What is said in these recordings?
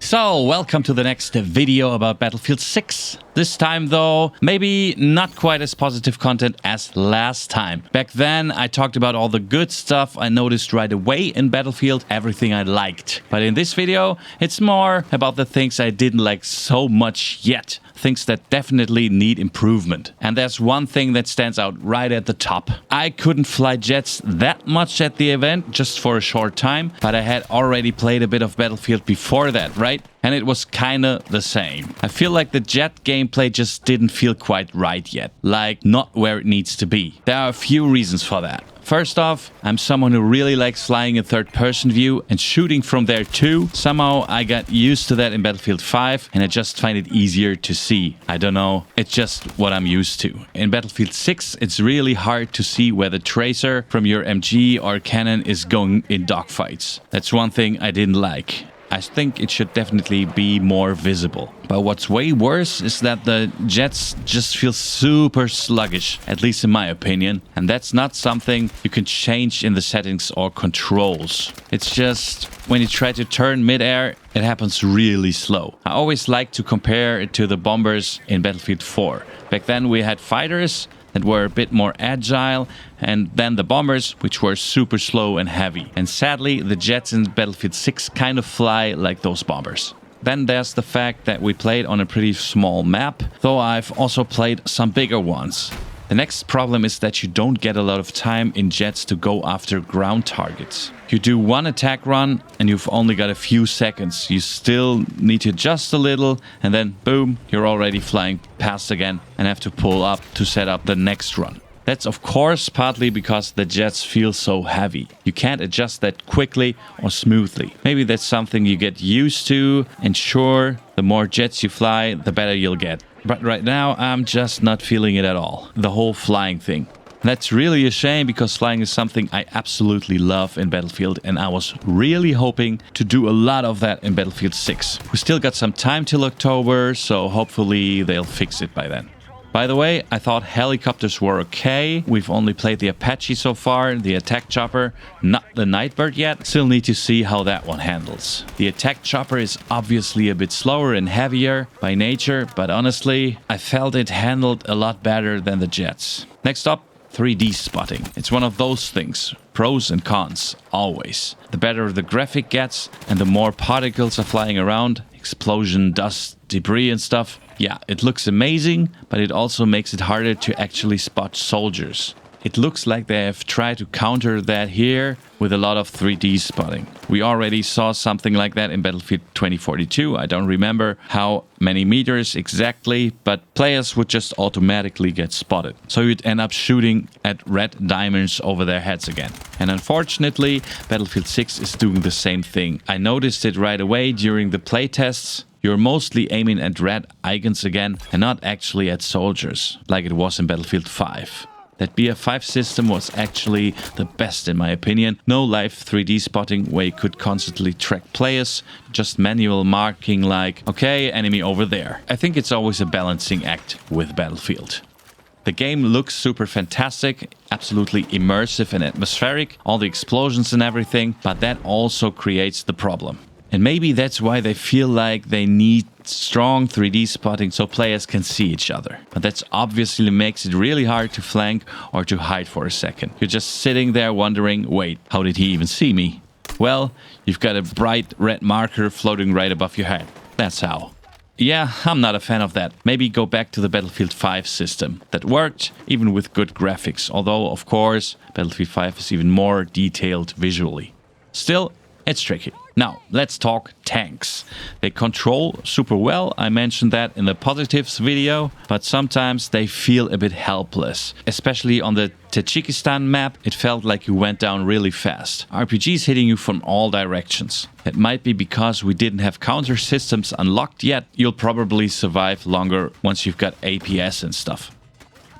So, welcome to the next video about Battlefield 6. This time though, maybe not quite as positive content as last time. Back then, I talked about all the good stuff I noticed right away in Battlefield, everything I liked. But in this video, it's more about the things I didn't like so much yet. Things that definitely need improvement. And there's one thing that stands out right at the top. I couldn't fly jets that much at the event, just for a short time, but I had already played a bit of Battlefield before that, right? And it was kinda the same. I feel like the jet gameplay just didn't feel quite right yet. Like, not where it needs to be. There are a few reasons for that. First off, I'm someone who really likes flying in third-person view and shooting from there too. Somehow I got used to that in Battlefield 5 and I just find it easier to see. I don't know, it's just what I'm used to. In Battlefield 6, it's really hard to see where the tracer from your MG or cannon is going in dogfights. That's one thing I didn't like. I think it should definitely be more visible. But what's way worse is that the jets just feel super sluggish, at least in my opinion. And that's not something you can change in the settings or controls. It's just when you try to turn mid-air, it happens really slow. I always like to compare it to the bombers in Battlefield 4. Back then we had fighters that were a bit more agile, and then the bombers, which were super slow and heavy. And sadly, the jets in Battlefield 6 kind of fly like those bombers. Then there's the fact that we played on a pretty small map, though I've also played some bigger ones. The next problem is that you don't get a lot of time in jets to go after ground targets. You do one attack run and you've only got a few seconds. You still need to adjust a little and then boom, you're already flying past again and have to pull up to set up the next run. That's of course partly because the jets feel so heavy. You can't adjust that quickly or smoothly. Maybe that's something you get used to, and sure, the more jets you fly, the better you'll get. But right now, I'm just not feeling it at all. The whole flying thing. That's really a shame because flying is something I absolutely love in Battlefield, and I was really hoping to do a lot of that in Battlefield 6. We still got some time till October, so hopefully they'll fix it by then. By the way, I thought helicopters were okay. We've only played the Apache so far, the attack chopper, not the Nightbird yet. Still need to see how that one handles. The attack chopper is obviously a bit slower and heavier by nature, but honestly, I felt it handled a lot better than the jets. Next up, 3D spotting. It's one of those things. Pros and cons, always. The better the graphic gets and the more particles are flying around, explosion, dust, debris and stuff. Yeah, it looks amazing, but it also makes it harder to actually spot soldiers. It looks like they have tried to counter that here with a lot of 3D spotting. We already saw something like that in Battlefield 2042. I don't remember how many meters exactly, but players would just automatically get spotted. So you'd end up shooting at red diamonds over their heads again. And unfortunately, Battlefield 6 is doing the same thing. I noticed it right away during the playtests. You're mostly aiming at red icons again and not actually at soldiers, like it was in Battlefield 5. That BF5 system was actually the best in my opinion. No live 3D spotting where you could constantly track players, just manual marking like, okay, enemy over there. I think it's always a balancing act with Battlefield. The game looks super fantastic, absolutely immersive and atmospheric, all the explosions and everything, but that also creates the problem. And maybe that's why they feel like they need strong 3D spotting so players can see each other. But that obviously makes it really hard to flank or to hide for a second. You're just sitting there wondering, wait, how did he even see me? Well, you've got a bright red marker floating right above your head. That's how. Yeah, I'm not a fan of that. Maybe go back to the Battlefield 5 system. That worked, even with good graphics. Although, of course, Battlefield 5 is even more detailed visually. Still, it's tricky. Now, let's talk tanks. They control super well, I mentioned that in the positives video, but sometimes they feel a bit helpless. Especially on the Tajikistan map, it felt like you went down really fast. RPGs hitting you from all directions. It might be because we didn't have counter systems unlocked yet. You'll probably survive longer once you've got APS and stuff.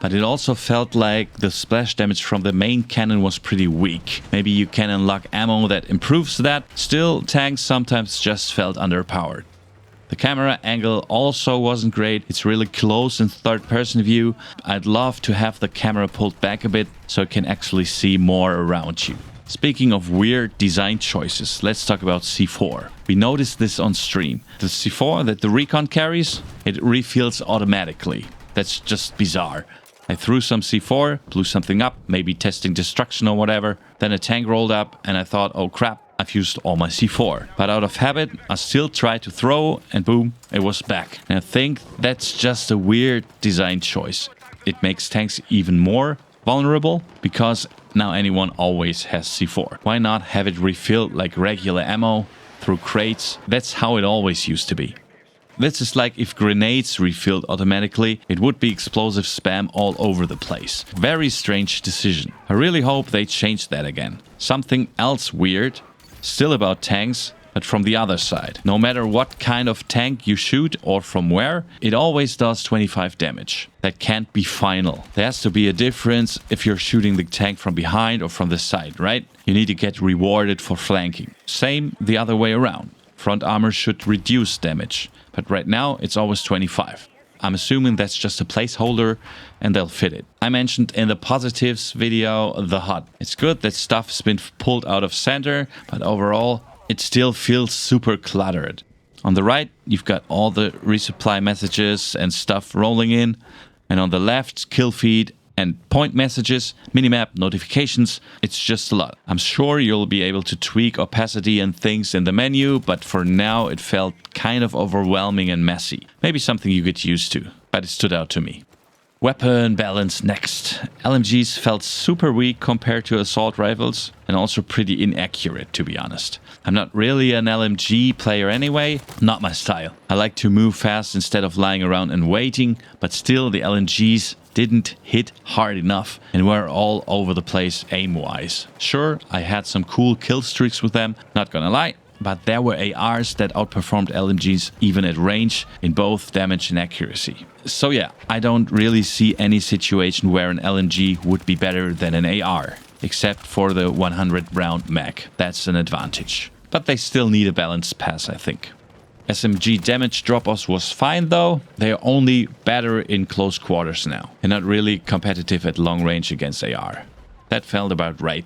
But it also felt like the splash damage from the main cannon was pretty weak. Maybe you can unlock ammo that improves that. Still, tanks sometimes just felt underpowered. The camera angle also wasn't great. It's really close in third-person view. I'd love to have the camera pulled back a bit so you can actually see more around you. Speaking of weird design choices, let's talk about C4. We noticed this on stream. The C4 that the Recon carries, it refills automatically. That's just bizarre. I threw some C4, blew something up, maybe testing destruction or whatever. Then a tank rolled up and I thought, oh crap, I've used all my C4. But out of habit, I still tried to throw and boom, it was back. And I think that's just a weird design choice. It makes tanks even more vulnerable because now anyone always has C4. Why not have it refilled like regular ammo through crates? That's how it always used to be. This is like if grenades refilled automatically, it would be explosive spam all over the place. Very strange decision. I really hope they change that again. Something else weird, still about tanks, but from the other side. No matter what kind of tank you shoot or from where, it always does 25 damage. That can't be final. There has to be a difference if you're shooting the tank from behind or from the side, right? You need to get rewarded for flanking. Same the other way around. Front armor should reduce damage, but right now it's always 25. I'm assuming that's just a placeholder and they'll fit it. I mentioned in the positives video the HUD. It's good that stuff has been pulled out of center, but overall it still feels super cluttered. On the right, you've got all the resupply messages and stuff rolling in, and on the left, kill feed and point messages, minimap, notifications. It's just a lot. I'm sure you'll be able to tweak opacity and things in the menu, but for now it felt kind of overwhelming and messy. Maybe something you get used to, but it stood out to me. Weapon balance next. LMGs felt super weak compared to assault rifles and also pretty inaccurate, to be honest. I'm not really an LMG player anyway, not my style. I like to move fast instead of lying around and waiting, but still the LMGs didn't hit hard enough and were all over the place aim-wise. Sure, I had some cool kill streaks with them, not gonna lie, but there were ARs that outperformed LMGs even at range in both damage and accuracy. So yeah, I don't really see any situation where an LMG would be better than an AR, except for the 100 round mag. That's an advantage. But they still need a balanced pass, I think. SMG damage drop-offs was fine though. They are only better in close quarters now, and not really competitive at long range against AR. That felt about right.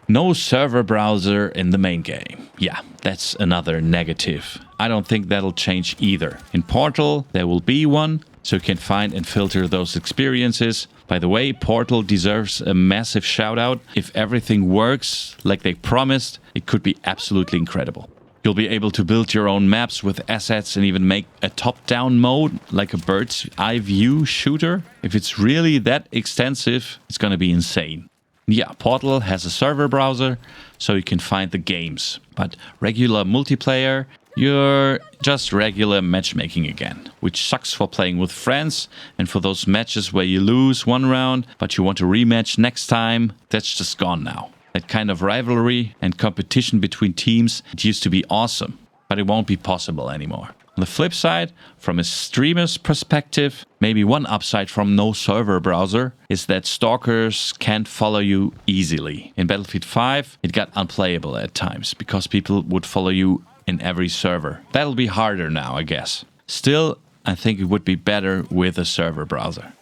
No server browser in the main game. Yeah, that's another negative. I don't think that'll change either. In Portal, there will be one, so you can find and filter those experiences. By the way, Portal deserves a massive shout out. If everything works like they promised, it could be absolutely incredible. You'll be able to build your own maps with assets and even make a top-down mode, like a bird's eye view shooter. If it's really that extensive, it's gonna be insane. Yeah, Portal has a server browser, so you can find the games. But regular multiplayer, you're just regular matchmaking again, which sucks for playing with friends, and for those matches where you lose one round, but you want to rematch next time, that's just gone now. That kind of rivalry and competition between teams, it used to be awesome, but it won't be possible anymore. On the flip side, from a streamer's perspective, maybe one upside from no server browser is that stalkers can't follow you easily. In Battlefield 5, it got unplayable at times because people would follow you in every server. That'll be harder now, I guess. Still, I think it would be better with a server browser.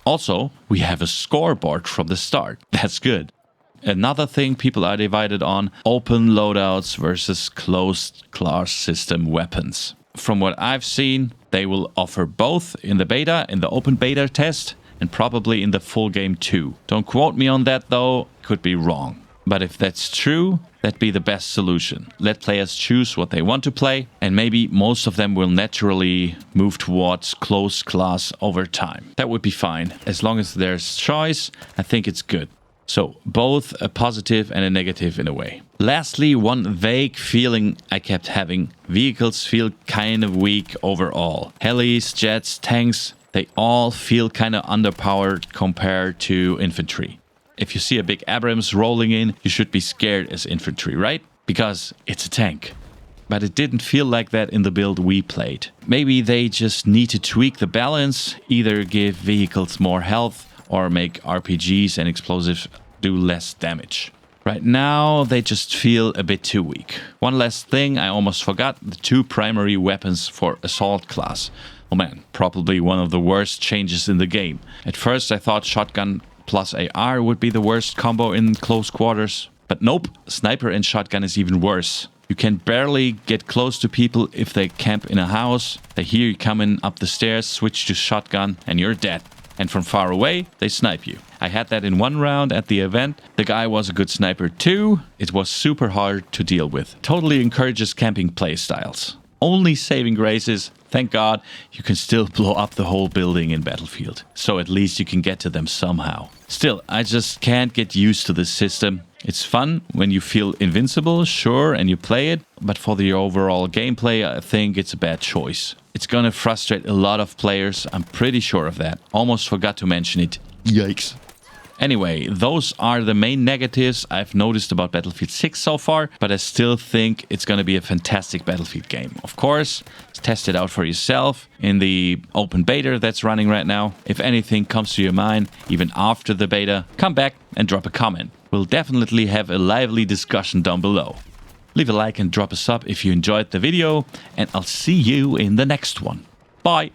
Also, we have a scoreboard from the start. That's good. Another thing people are divided on, open loadouts versus closed class system weapons. From what I've seen, they will offer both in the beta, in the open beta test, and probably in the full game too. Don't quote me on that though, could be wrong. But if that's true, that'd be the best solution. Let players choose what they want to play, and maybe most of them will naturally move towards closed class over time. That would be fine. As long as there's choice, I think it's good. So, both a positive and a negative in a way. Lastly, one vague feeling I kept having. Vehicles feel kind of weak overall. Helis, jets, tanks, they all feel kind of underpowered compared to infantry. If you see a big Abrams rolling in, you should be scared as infantry, right? Because it's a tank. But it didn't feel like that in the build we played. Maybe they just need to tweak the balance, either give vehicles more health, or make RPGs and explosives do less damage. Right now, they just feel a bit too weak. One last thing I almost forgot, the two primary weapons for Assault class. Oh man, probably one of the worst changes in the game. At first I thought shotgun plus AR would be the worst combo in close quarters, But nope, sniper and shotgun is even worse. You can barely get close to people if they camp in a house. They hear you coming up the stairs, switch to shotgun, and you're dead. And from far away, they snipe you. I had that in one round at the event. The guy was a good sniper too. It was super hard to deal with. Totally encourages camping playstyles. Only saving grace is, thank God, you can still blow up the whole building in Battlefield. So at least you can get to them somehow. Still, I just can't get used to this system. It's fun when you feel invincible, sure, and you play it, but for the overall gameplay, I think it's a bad choice. It's gonna frustrate a lot of players, I'm pretty sure of that. Almost forgot to mention it. Yikes. Anyway, those are the main negatives I've noticed about Battlefield 6 so far, but I still think it's gonna be a fantastic Battlefield game. Of course, test it out for yourself in the open beta that's running right now. If anything comes to your mind, even after the beta, come back and drop a comment. We'll definitely have a lively discussion down below. Leave a like and drop a sub if you enjoyed the video, and I'll see you in the next one. Bye!